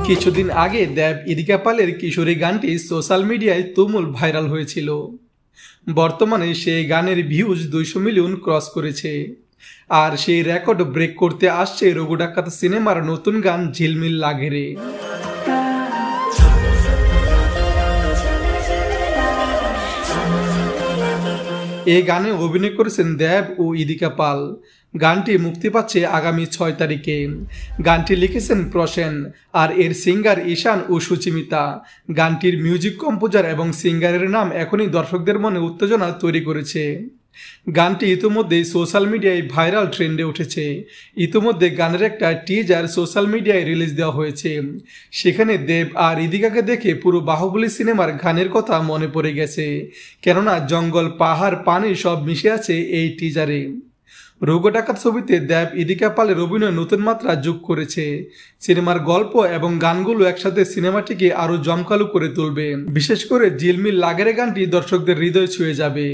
কিছুদিন আগে দেব ইদিকা পালের কিশোরী গানটি সোশ্যাল মিডিয়ায় তুমুল ভাইরাল হয়েছিল। বর্তমানে সেই গানের ভিউজ 200 মিলিয়ন ক্রস করেছে। আর সেই রেকর্ড ব্রেক করতে আসছে রঘু ডাকাত সিনেমার নতুন গান ঝিলমিল লাগে রে। এই গানে অভিনয় করেছেন দেব ও ইদিকা পাল। গানটি মুক্তি পাচ্ছে আগামী 6 তারিখে। গানটি লিখেছেন প্রসেন আর এর সিঙ্গার ঈশান ও সুচিমিতা। গানটির মিউজিক কম্পোজার এবং সিঙ্গারের নাম এখনই দর্শকদের মনে উত্তেজনা তৈরি করেছে। গানটি ইতিমধ্যেই সোশ্যাল মিডিয়ায় ভাইরাল ট্রেন্ডে উঠেছে। ইতিমধ্যে গানের একটা টিজার সোশ্যাল মিডিয়ায় রিলিজ দেওয়া হয়েছে। সেখানে দেব আর ইদিকাকে দেখে পুরো বাহুবলী সিনেমার গানের কথা মনে পড়ে গেছে, কেননা জঙ্গল, পাহাড়, পানি সব মিশে আছে এই টিজারে। রঘু ডাকাত ছবিতে দেব ইদিকা পালের অভিনয় নতুন মাত্রা যোগ করেছে। সিনেমার গল্প এবং গানগুলো একসাথে সিনেমাটিকে আরো জমকালো করে তুলবে। বিশেষ করে ঝিলমিল লাগেরে গানটি দর্শকদের হৃদয় ছুঁয়ে যাবে।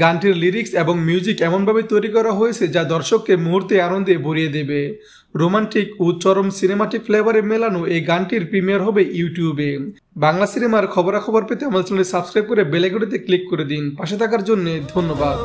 গানটির লিরিক্স এবং মিউজিক এমনভাবে তৈরি করা হয়েছে যা দর্শককে মুহূর্তে আনন্দে ভরিয়ে দেবে। রোমান্টিক ও চরম সিনেমাটিক ফ্লেভারে মেলানো এই গানটির প্রিমিয়ার হবে ইউটিউবে। বাংলা সিনেমার খবরাখবর পেতে আমাদের চ্যানেল সাবস্ক্রাইব করে বেল আইকনটিতে ক্লিক করে দিন। পাশে থাকার জন্য ধন্যবাদ।